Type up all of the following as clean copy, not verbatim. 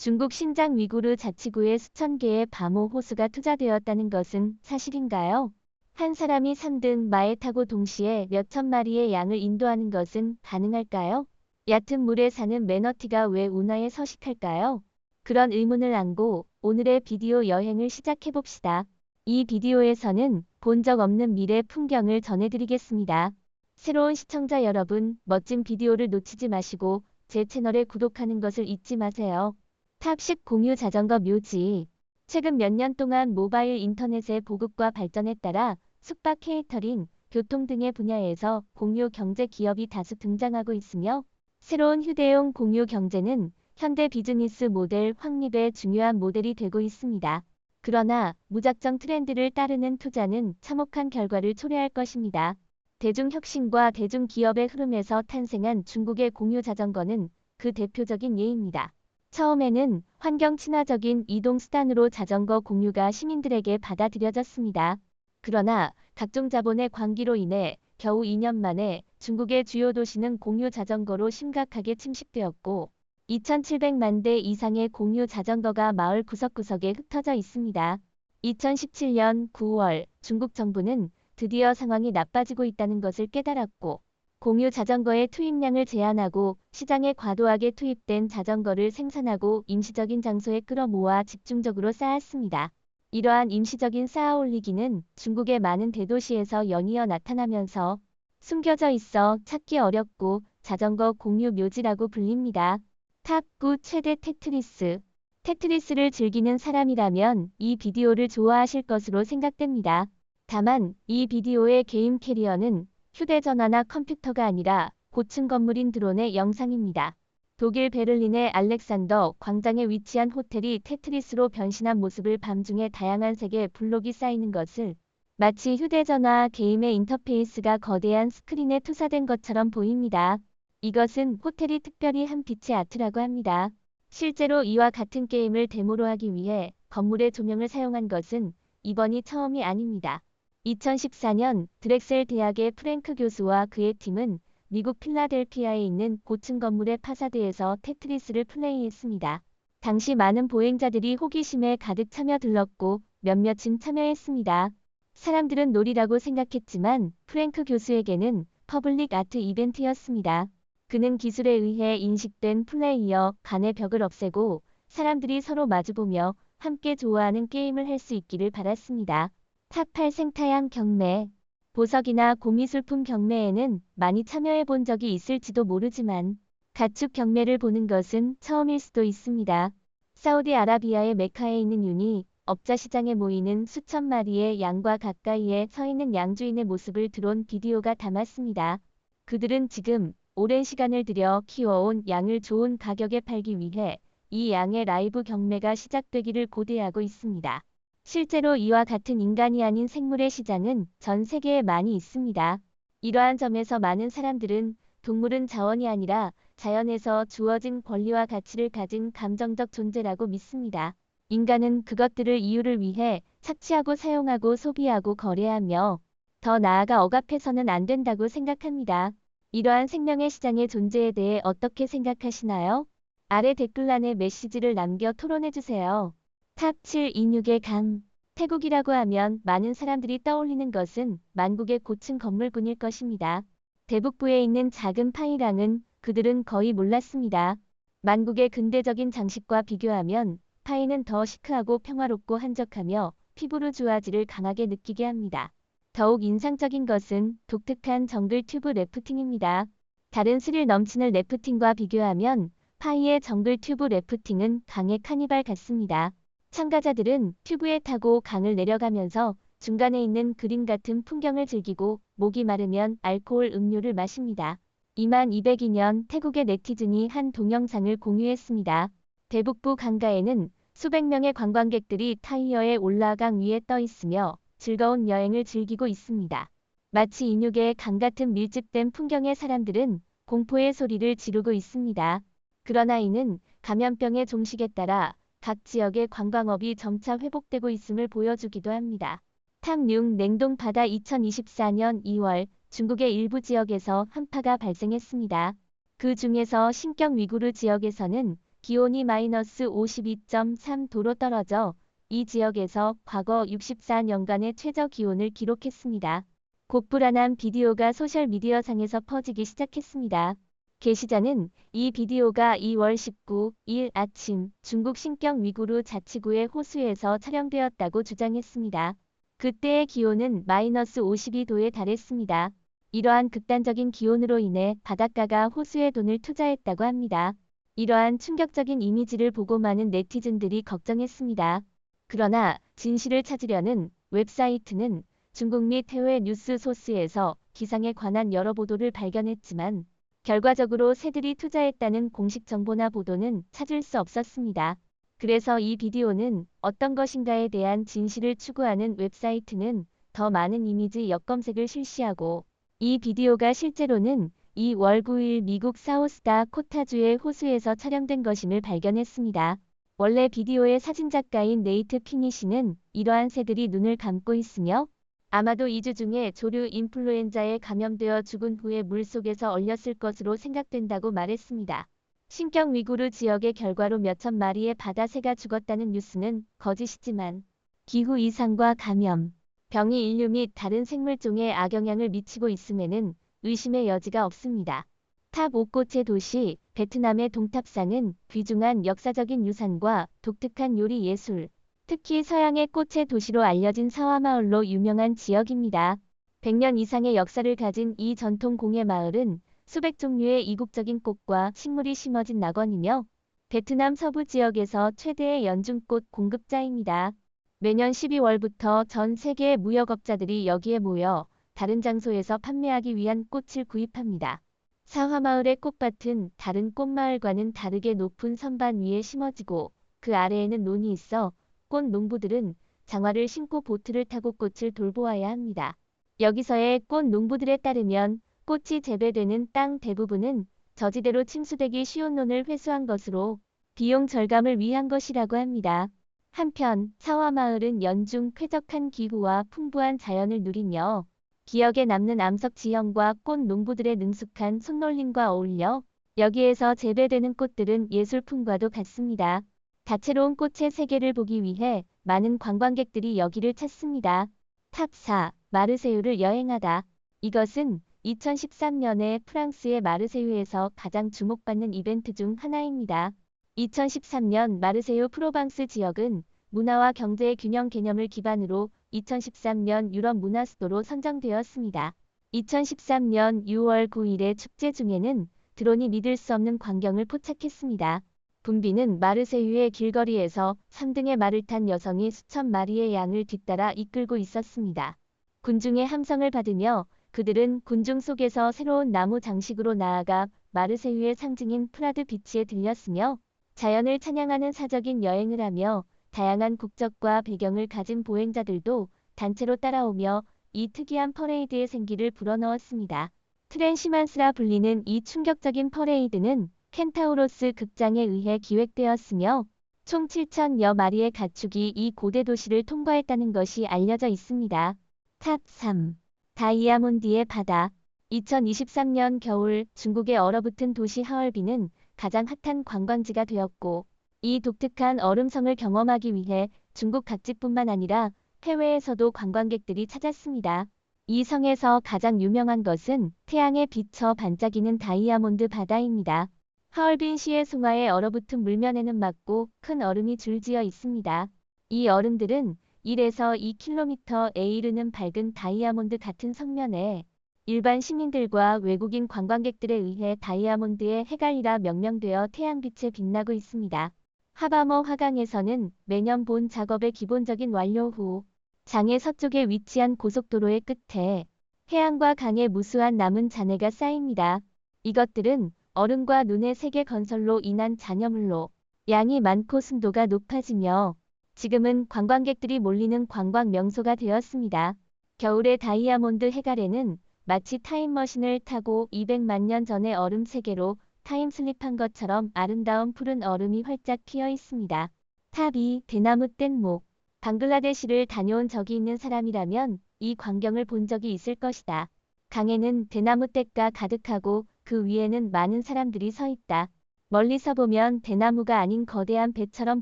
중국 신장 위구르 자치구에 수천 개의 밤호 호수가 투자되었다는 것은 사실인가요? 한 사람이 3등 마에 타고 동시에 몇천 마리의 양을 인도하는 것은 가능할까요? 얕은 물에 사는 매너티가 왜 운하에 서식할까요? 그런 의문을 안고 오늘의 비디오 여행을 시작해봅시다. 이 비디오에서는 본 적 없는 미래 풍경을 전해드리겠습니다. 새로운 시청자 여러분, 멋진 비디오를 놓치지 마시고 제 채널에 구독하는 것을 잊지 마세요. 탑10 공유 자전거 묘지. 최근 몇 년 동안 모바일 인터넷의 보급과 발전에 따라 숙박 케이터링, 교통 등의 분야에서 공유 경제 기업이 다수 등장하고 있으며 새로운 휴대용 공유 경제는 현대 비즈니스 모델 확립의 중요한 모델이 되고 있습니다. 그러나 무작정 트렌드를 따르는 투자는 참혹한 결과를 초래할 것입니다. 대중혁신과 대중기업의 흐름에서 탄생한 중국의 공유 자전거는 그 대표적인 예입니다. 처음에는 환경 친화적인 이동수단으로 자전거 공유가 시민들에게 받아들여졌습니다. 그러나 각종 자본의 관기로 인해 겨우 2년 만에 중국의 주요 도시는 공유 자전거로 심각하게 침식되었고 2,700만 대 이상의 공유 자전거가 마을 구석구석에 흩어져 있습니다. 2017년 9월 중국 정부는 드디어 상황이 나빠지고 있다는 것을 깨달았고 공유 자전거의 투입량을 제한하고 시장에 과도하게 투입된 자전거를 생산하고 임시적인 장소에 끌어모아 집중적으로 쌓았습니다. 이러한 임시적인 쌓아올리기는 중국의 많은 대도시에서 연이어 나타나면서 숨겨져 있어 찾기 어렵고 자전거 공유 묘지라고 불립니다. 탑9 최대 테트리스. 테트리스를 즐기는 사람이라면 이 비디오를 좋아하실 것으로 생각됩니다. 다만 이 비디오의 게임 캐리어는 휴대전화나 컴퓨터가 아니라 고층 건물인 드론의 영상입니다. 독일 베를린의 알렉산더 광장에 위치한 호텔이 테트리스로 변신한 모습을 밤중에 다양한 색의 블록이 쌓이는 것을 마치 휴대전화 게임의 인터페이스가 거대한 스크린에 투사된 것처럼 보입니다. 이것은 호텔이 특별히 한 빛의 아트라고 합니다. 실제로 이와 같은 게임을 데모로 하기 위해 건물의 조명을 사용한 것은 이번이 처음이 아닙니다. 2014년 드렉셀 대학의 프랭크 교수와 그의 팀은 미국 필라델피아에 있는 고층 건물의 파사드에서 테트리스를 플레이했습니다. 당시 많은 보행자들이 호기심에 가득 참여들렀고 몇몇은 참여했습니다. 사람들은 놀이라고 생각했지만 프랭크 교수에게는 퍼블릭 아트 이벤트였습니다. 그는 기술에 의해 인식된 플레이어 간의 벽을 없애고 사람들이 서로 마주보며 함께 좋아하는 게임을 할 수 있기를 바랐습니다. 탑8 생타양 경매. 보석이나 고미술품 경매에는 많이 참여해 본 적이 있을지도 모르지만 가축 경매를 보는 것은 처음일 수도 있습니다. 사우디아라비아의 메카에 있는 윤희 업자 시장에 모이는 수천 마리의 양과 가까이에 서 있는 양주인의 모습을 드론 비디오가 담았습니다. 그들은 지금 오랜 시간을 들여 키워온 양을 좋은 가격에 팔기 위해 이 양의 라이브 경매가 시작되기를 고대하고 있습니다. 실제로 이와 같은 인간이 아닌 생물의 시장은 전 세계에 많이 있습니다. 이러한 점에서 많은 사람들은 동물은 자원이 아니라 자연에서 주어진 권리와 가치를 가진 감정적 존재라고 믿습니다. 인간은 그것들을 이유를 위해 착취하고 사용하고 소비하고 거래하며 더 나아가 억압해서는 안 된다고 생각합니다. 이러한 생명의 시장의 존재에 대해 어떻게 생각하시나요? 아래 댓글란에 메시지를 남겨 토론해주세요. 탑7 인육의 강. 태국이라고 하면 많은 사람들이 떠올리는 것은 만국의 고층 건물군일 것입니다. 대북부에 있는 작은 파이랑은 그들은 거의 몰랐습니다. 만국의 근대적인 장식과 비교하면 파이는 더 시크하고 평화롭고 한적하며 피부르주아지를 강하게 느끼게 합니다. 더욱 인상적인 것은 독특한 정글 튜브 래프팅입니다. 다른 스릴 넘치는 래프팅과 비교하면 파이의 정글 튜브 래프팅은 강의 카니발 같습니다. 참가자들은 튜브에 타고 강을 내려가면서 중간에 있는 그림 같은 풍경을 즐기고 목이 마르면 알코올 음료를 마십니다. 2202년 태국의 네티즌이 한 동영상을 공유했습니다. 대북부 강가에는 수백 명의 관광객들이 타이어에 올라 강 위에 떠 있으며 즐거운 여행을 즐기고 있습니다. 마치 인육의 강 같은 밀집된 풍경에 사람들은 공포의 소리를 지르고 있습니다. 그러나 이는 감염병의 종식에 따라 각 지역의 관광업이 점차 회복되고 있음을 보여주기도 합니다. 탑6 냉동 바다. 2024년 2월 중국의 일부 지역에서 한파가 발생했습니다. 그 중에서 신경 위구르 지역에서는 기온이 마이너스 52.3도로 떨어져 이 지역에서 과거 64년간의 최저 기온을 기록했습니다. 곡불안한 비디오가 소셜미디어상에서 퍼지기 시작했습니다. 게시자는 이 비디오가 2월 19일 아침 중국 신경 위구르 자치구의 호수에서 촬영되었다고 주장했습니다. 그때의 기온은 마이너스 52도에 달했습니다. 이러한 극단적인 기온으로 인해 바닷가가 호수에 돈을 투자했다고 합니다. 이러한 충격적인 이미지를 보고 많은 네티즌들이 걱정했습니다. 그러나 진실을 찾으려는 웹사이트는 중국 및 해외 뉴스 소스에서 기상에 관한 여러 보도를 발견했지만 결과적으로 새들이 투자했다는 공식 정보나 보도는 찾을 수 없었습니다. 그래서 이 비디오는 어떤 것인가에 대한 진실을 추구하는 웹사이트는 더 많은 이미지 역검색을 실시하고 이 비디오가 실제로는 2월 9일 미국 사우스다코타주의 호수에서 촬영된 것임을 발견했습니다. 원래 비디오의 사진작가인 네이트 피니시는 이러한 새들이 눈을 감고 있으며 아마도 2주 중에 조류 인플루엔자에 감염되어 죽은 후에 물속에서 얼렸을 것으로 생각된다고 말했습니다. 신경 위구르 지역의 결과로 몇천 마리의 바다새가 죽었다는 뉴스는 거짓이지만 기후 이상과 감염, 병이 인류 및 다른 생물종에 악영향을 미치고 있음에는 의심의 여지가 없습니다. 탑 5꽃의 도시 베트남의 동탑상은 귀중한 역사적인 유산과 독특한 요리 예술, 특히 서양의 꽃의 도시로 알려진 사화마을로 유명한 지역입니다. 100년 이상의 역사를 가진 이 전통 공예 마을은 수백 종류의 이국적인 꽃과 식물이 심어진 낙원이며 베트남 서부 지역에서 최대의 연중꽃 공급자입니다. 매년 12월부터 전 세계의 무역업자들이 여기에 모여 다른 장소에서 판매하기 위한 꽃을 구입합니다. 사화마을의 꽃밭은 다른 꽃마을과는 다르게 높은 선반 위에 심어지고 그 아래에는 논이 있어 꽃 농부들은 장화를 신고 보트를 타고 꽃을 돌보아야 합니다. 여기서의 꽃 농부들에 따르면 꽃이 재배되는 땅 대부분은 저지대로 침수되기 쉬운 논을 회수한 것으로 비용 절감을 위한 것이라고 합니다. 한편 사화마을은 연중 쾌적한 기후와 풍부한 자연을 누리며 기억에 남는 암석 지형과 꽃 농부들의 능숙한 손놀림과 어울려 여기에서 재배되는 꽃들은 예술품과도 같습니다. 다채로운 꽃의 세계를 보기 위해 많은 관광객들이 여기를 찾습니다. 탑 4. 마르세유를 여행하다. 이것은 2013년에 프랑스의 마르세유에서 가장 주목받는 이벤트 중 하나입니다. 2013년 마르세유 프로방스 지역은 문화와 경제의 균형 개념을 기반으로 2013년 유럽 문화 수도로 선정되었습니다. 2013년 6월 9일의 축제 중에는 드론이 믿을 수 없는 광경을 포착했습니다. 붐비는 마르세유의 길거리에서 3등의 말을 탄 여성이 수천 마리의 양을 뒤따라 이끌고 있었습니다. 군중의 함성을 받으며 그들은 군중 속에서 새로운 나무 장식으로 나아가 마르세유의 상징인 프라드 비치에 들렸으며 자연을 찬양하는 사적인 여행을 하며 다양한 국적과 배경을 가진 보행자들도 단체로 따라오며 이 특이한 퍼레이드의 생기를 불어넣었습니다. 트랜시만스라 불리는 이 충격적인 퍼레이드는 켄타우로스 극장에 의해 기획되었으며 총 7천여 마리의 가축이 이 고대 도시를 통과했다는 것이 알려져 있습니다. 탑 3. 다이아몬드의 바다. 2023년 겨울 중국의 얼어붙은 도시 하얼빈은 가장 핫한 관광지가 되었고 이 독특한 얼음성을 경험하기 위해 중국 각지뿐만 아니라 해외에서도 관광객들이 찾았습니다. 이 성에서 가장 유명한 것은 태양에 비쳐 반짝이는 다이아몬드 바다입니다. 하얼빈시의 송화의 얼어붙은 물면에는 맑고 큰 얼음이 줄지어 있습니다. 이 얼음들은 1에서 2km에 이르는 밝은 다이아몬드 같은 성면에 일반 시민들과 외국인 관광객들에 의해 다이아몬드의 해갈이라 명명되어 태양빛에 빛나고 있습니다. 하바머 화강에서는 매년 본 작업의 기본적인 완료 후 장의 서쪽에 위치한 고속도로의 끝에 해안과 강의 무수한 남은 잔해가 쌓입니다. 이것들은 얼음과 눈의 세계 건설로 인한 잔여물로 양이 많고 순도가 높아지며 지금은 관광객들이 몰리는 관광 명소가 되었습니다. 겨울의 다이아몬드 해갈에는 마치 타임머신을 타고 200만 년 전의 얼음 세계로 타임슬립한 것처럼 아름다운 푸른 얼음이 활짝 피어 있습니다. 탑 2. 대나무 뗏목. 방글라데시를 다녀온 적이 있는 사람이라면 이 광경을 본 적이 있을 것이다. 강에는 대나무 떼가 가득하고 그 위에는 많은 사람들이 서 있다. 멀리서 보면 대나무가 아닌 거대한 배처럼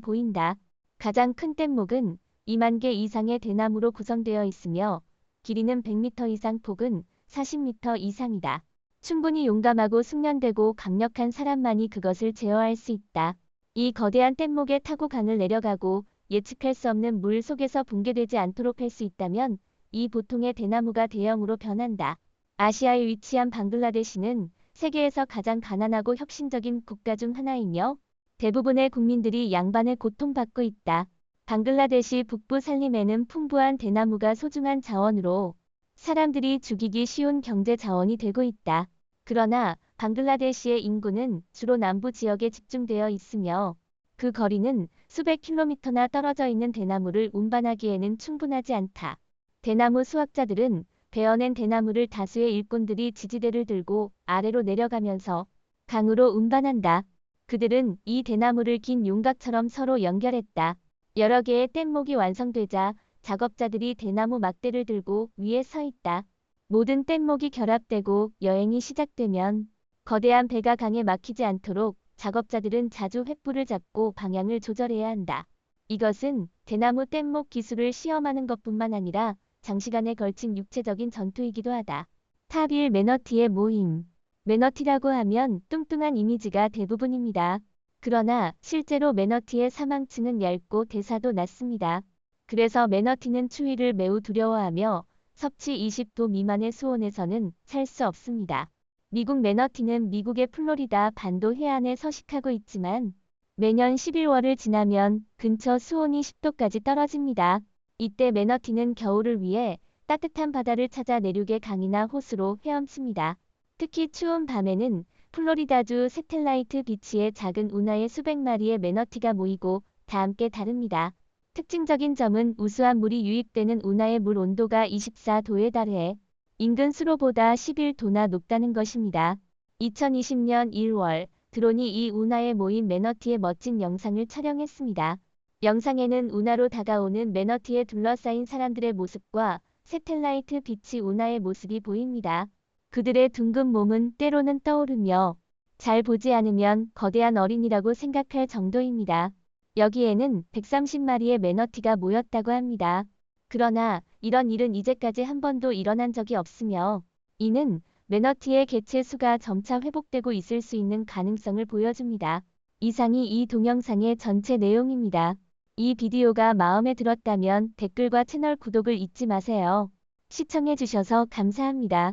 보인다. 가장 큰 뗏목은 2만 개 이상의 대나무로 구성되어 있으며 길이는 100m 이상, 폭은 40m 이상이다. 충분히 용감하고 숙련되고 강력한 사람만이 그것을 제어할 수 있다. 이 거대한 뗏목에 타고 강을 내려가고 예측할 수 없는 물 속에서 붕괴되지 않도록 할 수 있다면 이 보통의 대나무가 대형으로 변한다. 아시아에 위치한 방글라데시는 세계에서 가장 가난하고 혁신적인 국가 중 하나이며 대부분의 국민들이 양반을 고통받고 있다. 방글라데시 북부 산림에는 풍부한 대나무가 소중한 자원으로 사람들이 죽이기 쉬운 경제 자원이 되고 있다. 그러나 방글라데시의 인구는 주로 남부 지역에 집중되어 있으며 그 거리는 수백 킬로미터나 떨어져 있는 대나무를 운반하기에는 충분하지 않다. 대나무 수확자들은 베어낸 대나무를 다수의 일꾼들이 지지대를 들고 아래로 내려가면서 강으로 운반한다. 그들은 이 대나무를 긴 윤곽처럼 서로 연결했다. 여러 개의 뗏목이 완성되자 작업자들이 대나무 막대를 들고 위에 서 있다. 모든 뗏목이 결합되고 여행이 시작되면 거대한 배가 강에 막히지 않도록 작업자들은 자주 횃불을 잡고 방향을 조절해야 한다. 이것은 대나무 뗏목 기술을 시험하는 것뿐만 아니라 장시간에 걸친 육체적인 전투이기도 하다. 탑1 매너티의 모임. 매너티라고 하면 뚱뚱한 이미지가 대부분입니다. 그러나 실제로 매너티의 사망층은 얇고 대사도 낮습니다. 그래서 매너티는 추위를 매우 두려워하며 섭씨 20도 미만의 수온에서는 살 수 없습니다. 미국 매너티는 미국의 플로리다 반도 해안에 서식하고 있지만 매년 11월을 지나면 근처 수온이 10도까지 떨어집니다. 이때 매너티는 겨울을 위해 따뜻한 바다를 찾아 내륙의 강이나 호수로 헤엄칩니다. 특히 추운 밤에는 플로리다주 새텔라이트 비치에 작은 운하에 수백 마리의 매너티가 모이고 다 함께 다릅니다. 특징적인 점은 우수한 물이 유입되는 운하의 물 온도가 24도에 달해 인근 수로보다 11도나 높다는 것입니다. 2020년 1월 드론이 이 운하에 모인 매너티의 멋진 영상을 촬영했습니다. 영상에는 운하로 다가오는 매너티에 둘러싸인 사람들의 모습과 새텔라이트 비치 운하의 모습이 보입니다. 그들의 둥근 몸은 때로는 떠오르며 잘 보지 않으면 거대한 어린이라고 생각할 정도입니다. 여기에는 130마리의 매너티가 모였다고 합니다. 그러나 이런 일은 이제까지 한 번도 일어난 적이 없으며 이는 매너티의 개체 수가 점차 회복되고 있을 수 있는 가능성을 보여줍니다. 이상이 이 동영상의 전체 내용입니다. 이 비디오가 마음에 들었다면 댓글과 채널 구독을 잊지 마세요. 시청해주셔서 감사합니다.